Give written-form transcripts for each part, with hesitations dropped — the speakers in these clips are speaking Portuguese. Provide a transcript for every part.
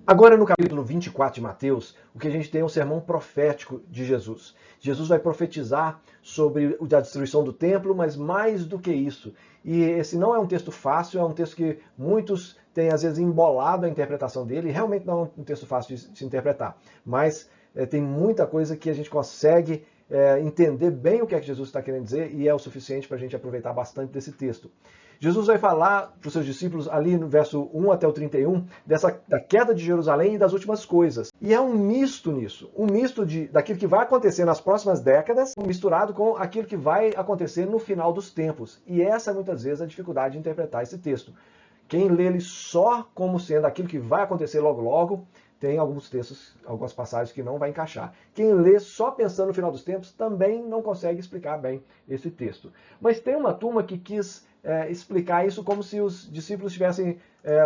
Agora, no capítulo 24 de Mateus, o que a gente tem é um sermão profético de Jesus. Jesus vai profetizar sobre a destruição do templo, mas mais do que isso. E esse não é um texto fácil, é um texto que muitos têm, às vezes, embolado a interpretação dele. Realmente não é um texto fácil de se interpretar. Mas tem muita coisa que a gente consegue entender bem o que é que Jesus está querendo dizer e é o suficiente para a gente aproveitar bastante desse texto. Jesus vai falar para os seus discípulos ali no verso 1 até o 31 da queda de Jerusalém e das últimas coisas. E é um misto nisso, um misto daquilo que vai acontecer nas próximas décadas, misturado com aquilo que vai acontecer no final dos tempos. E essa é muitas vezes a dificuldade de interpretar esse texto. Quem lê ele só como sendo aquilo que vai acontecer logo logo, tem alguns textos, algumas passagens que não vai encaixar. Quem lê só pensando no final dos tempos também não consegue explicar bem esse texto. Mas tem uma turma que quis explicar isso como se os discípulos tivessem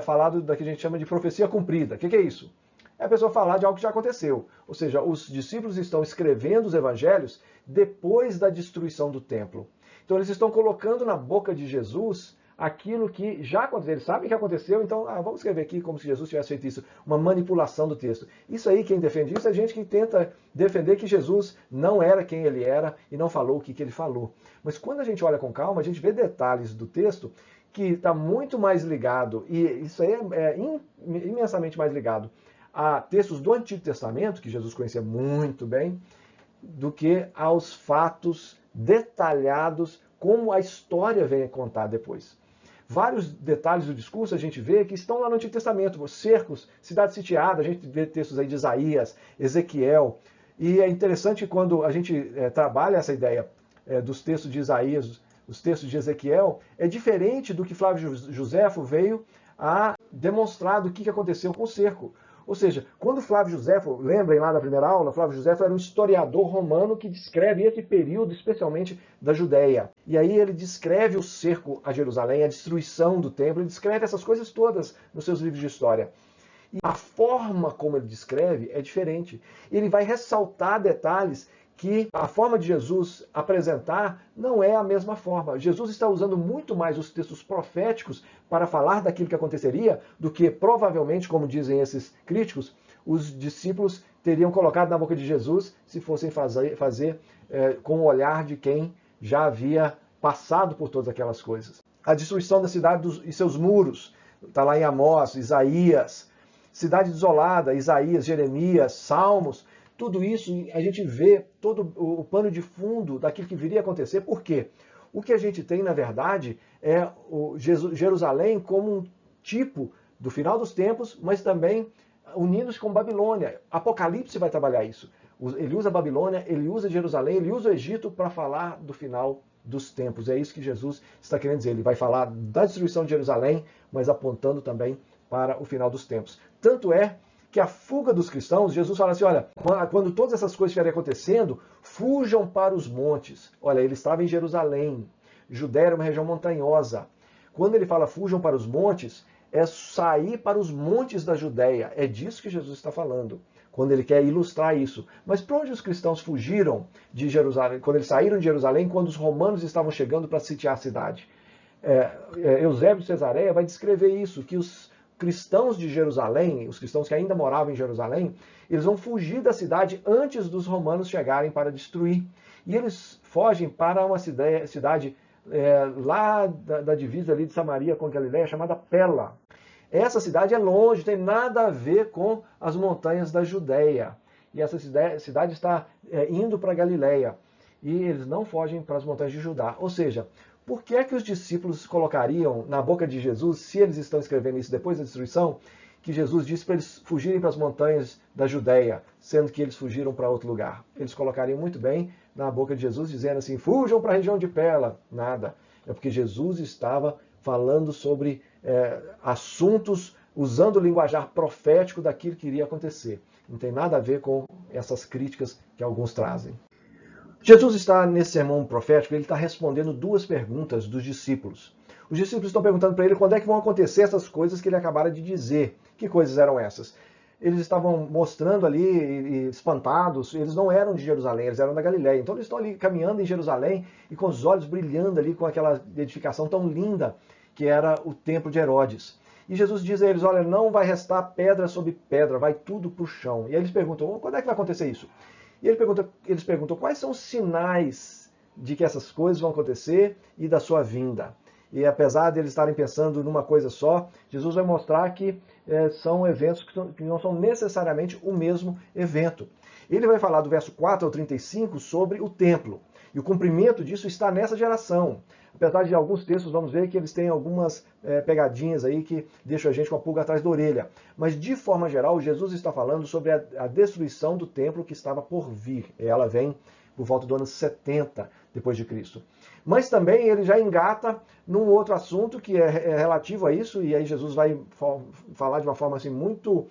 falado da que a gente chama de profecia cumprida. O que é isso? É a pessoa falar de algo que já aconteceu. Ou seja, os discípulos estão escrevendo os evangelhos depois da destruição do templo. Então eles estão colocando na boca de Jesus aquilo que já aconteceu. Eles sabem que aconteceu, então vamos escrever aqui como se Jesus tivesse feito isso, uma manipulação do texto. Isso aí, quem defende isso é gente que tenta defender que Jesus não era quem ele era e não falou o que ele falou. Mas quando a gente olha com calma, a gente vê detalhes do texto que está muito mais ligado, e isso aí é imensamente mais ligado a textos do Antigo Testamento, que Jesus conhecia muito bem, do que aos fatos detalhados como a história vem contar depois. Vários detalhes do discurso a gente vê que estão lá no Antigo Testamento, cercos, cidade sitiada, a gente vê textos aí de Isaías, Ezequiel, e é interessante quando a gente trabalha essa ideia dos textos de Isaías, os textos de Ezequiel, é diferente do que Flávio Josefo veio a demonstrar do que aconteceu com o cerco. Ou seja, quando Flávio Josefo, lembrem lá da primeira aula, Flávio Josefo era um historiador romano que descreve esse período, especialmente da Judéia. E aí ele descreve o cerco a Jerusalém, a destruição do templo, ele descreve essas coisas todas nos seus livros de história. E a forma como ele descreve é diferente. Ele vai ressaltar detalhes que a forma de Jesus apresentar não é a mesma forma. Jesus está usando muito mais os textos proféticos para falar daquilo que aconteceria do que, provavelmente, como dizem esses críticos, os discípulos teriam colocado na boca de Jesus se fossem fazer com o olhar de quem já havia passado por todas aquelas coisas. A destruição da cidade e seus muros, está lá em Amós, Isaías, cidade desolada, Isaías, Jeremias, Salmos. Tudo isso a gente vê todo o pano de fundo daquilo que viria a acontecer. Por quê? O que a gente tem, na verdade, é Jerusalém como um tipo do final dos tempos, mas também unindo-se com Babilônia. Apocalipse vai trabalhar isso. Ele usa a Babilônia, ele usa Jerusalém, ele usa o Egito para falar do final dos tempos. É isso que Jesus está querendo dizer. Ele vai falar da destruição de Jerusalém, mas apontando também para o final dos tempos. Tanto é que a fuga dos cristãos, Jesus fala assim, olha, quando todas essas coisas estiverem acontecendo, fujam para os montes. Olha, ele estava em Jerusalém, Judéia era uma região montanhosa. Quando ele fala fujam para os montes, é sair para os montes da Judéia. É disso que Jesus está falando, quando ele quer ilustrar isso. Mas para onde os cristãos fugiram de Jerusalém, quando eles saíram de Jerusalém, quando os romanos estavam chegando para sitiar a cidade? Eusébio de Cesareia vai descrever isso, que os cristãos de Jerusalém, os cristãos que ainda moravam em Jerusalém, eles vão fugir da cidade antes dos romanos chegarem para destruir. E eles fogem para uma cidade lá da divisa ali de Samaria com Galiléia, chamada Pela. Essa cidade é longe, tem nada a ver com as montanhas da Judéia. E essa cidade está indo para Galiléia. E eles não fogem para as montanhas de Judá. Ou seja, por que é que os discípulos colocariam na boca de Jesus, se eles estão escrevendo isso depois da destruição, que Jesus disse para eles fugirem para as montanhas da Judéia, sendo que eles fugiram para outro lugar? Eles colocariam muito bem na boca de Jesus, dizendo assim, fujam para a região de Pela. Nada. É porque Jesus estava falando sobre assuntos, usando o linguajar profético daquilo que iria acontecer. Não tem nada a ver com essas críticas que alguns trazem. Jesus está nesse sermão profético, ele está respondendo duas perguntas dos discípulos. Os discípulos estão perguntando para ele quando é que vão acontecer essas coisas que ele acabara de dizer. Que coisas eram essas? Eles estavam mostrando ali, espantados, eles não eram de Jerusalém, eles eram da Galiléia. Então eles estão ali caminhando em Jerusalém e com os olhos brilhando ali com aquela edificação tão linda que era o templo de Herodes. E Jesus diz a eles, olha, não vai restar pedra sobre pedra, vai tudo para o chão. E aí eles perguntam, quando é que vai acontecer isso? E eles perguntam, quais são os sinais de que essas coisas vão acontecer e da sua vinda? E apesar de eles estarem pensando numa coisa só, Jesus vai mostrar que são eventos que não são necessariamente o mesmo evento. Ele vai falar do verso 4 ao 35 sobre o templo. E o cumprimento disso está nessa geração. Apesar de alguns textos, vamos ver que eles têm algumas pegadinhas aí que deixam a gente com a pulga atrás da orelha. Mas, de forma geral, Jesus está falando sobre a destruição do templo que estava por vir. Ela vem por volta do ano 70 depois de Cristo. Mas também ele já engata num outro assunto que é relativo a isso, e aí Jesus vai falar de uma forma assim muito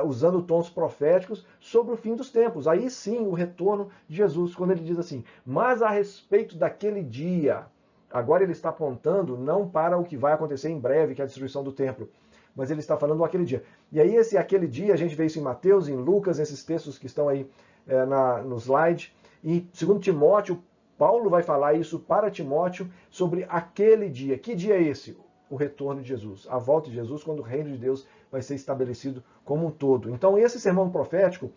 usando tons proféticos sobre o fim dos tempos. Aí sim o retorno de Jesus, quando ele diz assim, mas a respeito daquele dia, agora ele está apontando não para o que vai acontecer em breve, que é a destruição do templo, mas ele está falando daquele dia. E aí aquele dia, a gente vê isso em Mateus, em Lucas, esses textos que estão aí no slide, e segundo Timóteo, Paulo vai falar isso para Timóteo sobre aquele dia. Que dia é esse? O retorno de Jesus, a volta de Jesus, quando o reino de Deus vai ser estabelecido como um todo. Então esse sermão profético,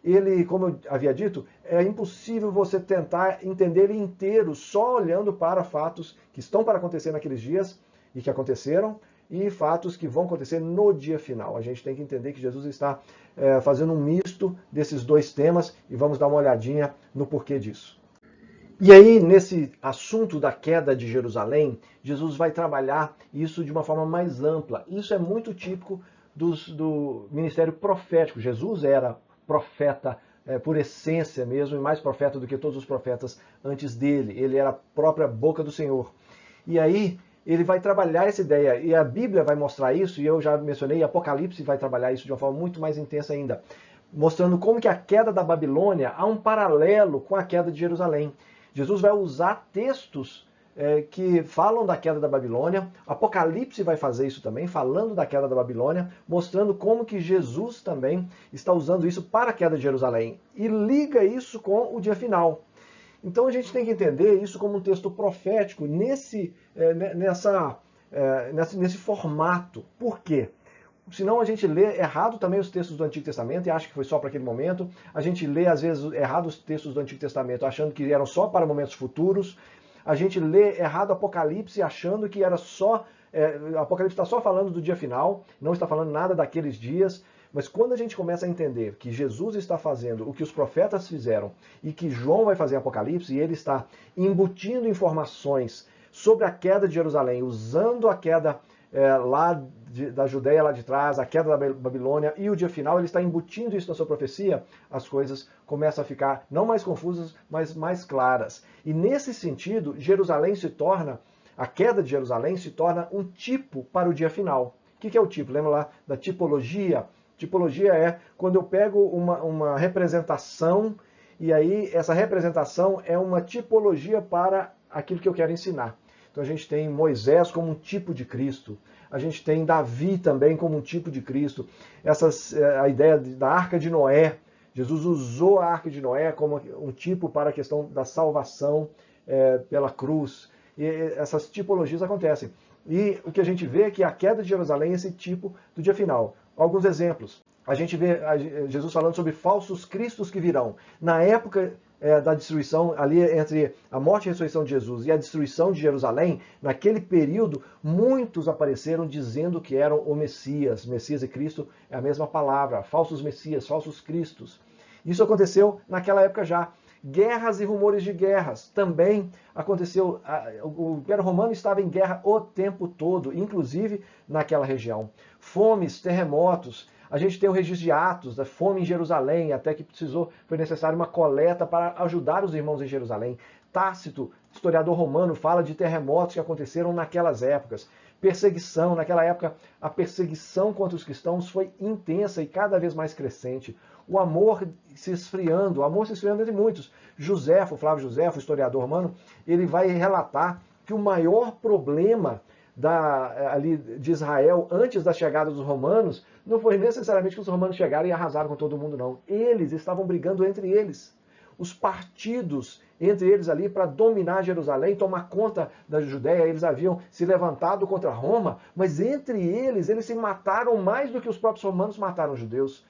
ele, como eu havia dito, é impossível você tentar entender ele inteiro só olhando para fatos que estão para acontecer naqueles dias e que aconteceram, e fatos que vão acontecer no dia final. A gente tem que entender que Jesus está fazendo um misto desses dois temas e vamos dar uma olhadinha no porquê disso. E aí, nesse assunto da queda de Jerusalém, Jesus vai trabalhar isso de uma forma mais ampla. Isso é muito típico do ministério profético. Jesus era profeta por essência mesmo, e mais profeta do que todos os profetas antes dele. Ele era a própria boca do Senhor. E aí, ele vai trabalhar essa ideia, e a Bíblia vai mostrar isso, e eu já mencionei, Apocalipse vai trabalhar isso de uma forma muito mais intensa ainda, mostrando como que a queda da Babilônia há um paralelo com a queda de Jerusalém. Jesus vai usar textos que falam da queda da Babilônia. Apocalipse vai fazer isso também, falando da queda da Babilônia, mostrando como que Jesus também está usando isso para a queda de Jerusalém. E liga isso com o dia final. Então a gente tem que entender isso como um texto profético nesse formato. Por quê? Senão a gente lê errado também os textos do Antigo Testamento e acha que foi só para aquele momento. A gente lê, às vezes, errado os textos do Antigo Testamento, achando que eram só para momentos futuros. A gente lê errado Apocalipse, achando que era só... Apocalipse está só falando do dia final, não está falando nada daqueles dias. Mas quando a gente começa a entender que Jesus está fazendo o que os profetas fizeram e que João vai fazer em Apocalipse, e ele está embutindo informações sobre a queda de Jerusalém, usando a queda da Judéia lá de trás, a queda da Babilônia e o dia final, ele está embutindo isso na sua profecia, as coisas começam a ficar não mais confusas, mas mais claras. E nesse sentido, a queda de Jerusalém se torna um tipo para o dia final. O que é o tipo? Lembra lá da tipologia? Tipologia é quando eu pego uma representação e aí essa representação é uma tipologia para aquilo que eu quero ensinar. Então a gente tem Moisés como um tipo de Cristo, a gente tem Davi também como um tipo de Cristo. A ideia da Arca de Noé, Jesus usou a Arca de Noé como um tipo para a questão da salvação pela cruz. E essas tipologias acontecem. E o que a gente vê é que a queda de Jerusalém é esse tipo do dia final. Alguns exemplos. A gente vê Jesus falando sobre falsos cristos que virão. Na época da destruição, ali entre a morte e a ressurreição de Jesus e a destruição de Jerusalém, naquele período, muitos apareceram dizendo que eram o Messias. Messias e Cristo é a mesma palavra. Falsos Messias, falsos Cristos. Isso aconteceu naquela época já. Guerras e rumores de guerras também aconteceu. O Império Romano estava em guerra o tempo todo, inclusive naquela região. Fomes, terremotos. A gente tem o registro de Atos, da fome em Jerusalém, até que foi necessário uma coleta para ajudar os irmãos em Jerusalém. Tácito, historiador romano, fala de terremotos que aconteceram naquelas épocas. Perseguição, naquela época a perseguição contra os cristãos foi intensa e cada vez mais crescente. O amor se esfriando entre muitos. Flávio Joséfo, historiador romano, ele vai relatar que o maior problema ali de Israel antes da chegada dos romanos não foi necessariamente que os romanos chegaram e arrasaram com todo mundo, não. Eles estavam brigando entre eles. os partidos entre eles ali para dominar Jerusalém, tomar conta da Judéia. Eles haviam se levantado contra Roma, mas entre eles se mataram mais do que os próprios romanos mataram os judeus.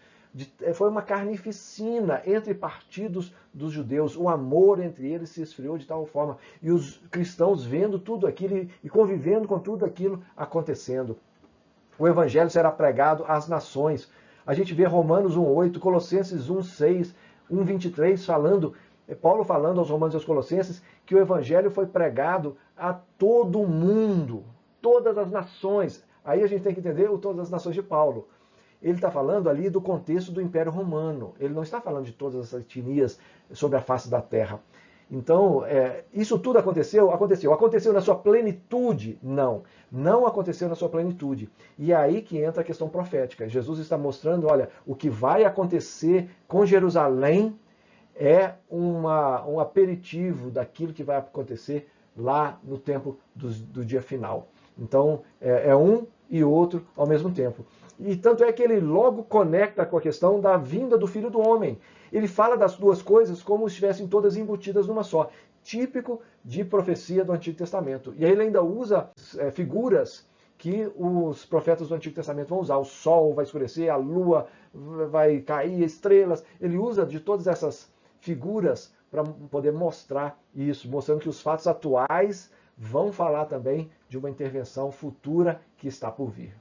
Foi uma carnificina entre partidos dos judeus. O amor entre eles se esfriou de tal forma. E os cristãos vendo tudo aquilo e convivendo com tudo aquilo acontecendo. O evangelho será pregado às nações. A gente vê Romanos 1,8, Colossenses 1,6, 1,23 Paulo falando aos romanos e aos colossenses que o evangelho foi pregado a todo mundo, todas as nações. Aí a gente tem que entender o todas as nações de Paulo. Ele está falando ali do contexto do Império Romano. Ele não está falando de todas as etnias sobre a face da terra. Então, isso tudo aconteceu? Aconteceu. Aconteceu na sua plenitude? Não. Não aconteceu na sua plenitude. E é aí que entra a questão profética. Jesus está mostrando, olha, o que vai acontecer com Jerusalém é um aperitivo daquilo que vai acontecer lá no tempo do dia final. Então, é um e outro ao mesmo tempo. E tanto é que ele logo conecta com a questão da vinda do Filho do Homem. Ele fala das duas coisas como se estivessem todas embutidas numa só. Típico de profecia do Antigo Testamento. E aí ele ainda usa figuras que os profetas do Antigo Testamento vão usar. O sol vai escurecer, a lua vai cair, estrelas. Ele usa de todas essas figuras para poder mostrar isso, mostrando que os fatos atuais vão falar também de uma intervenção futura que está por vir.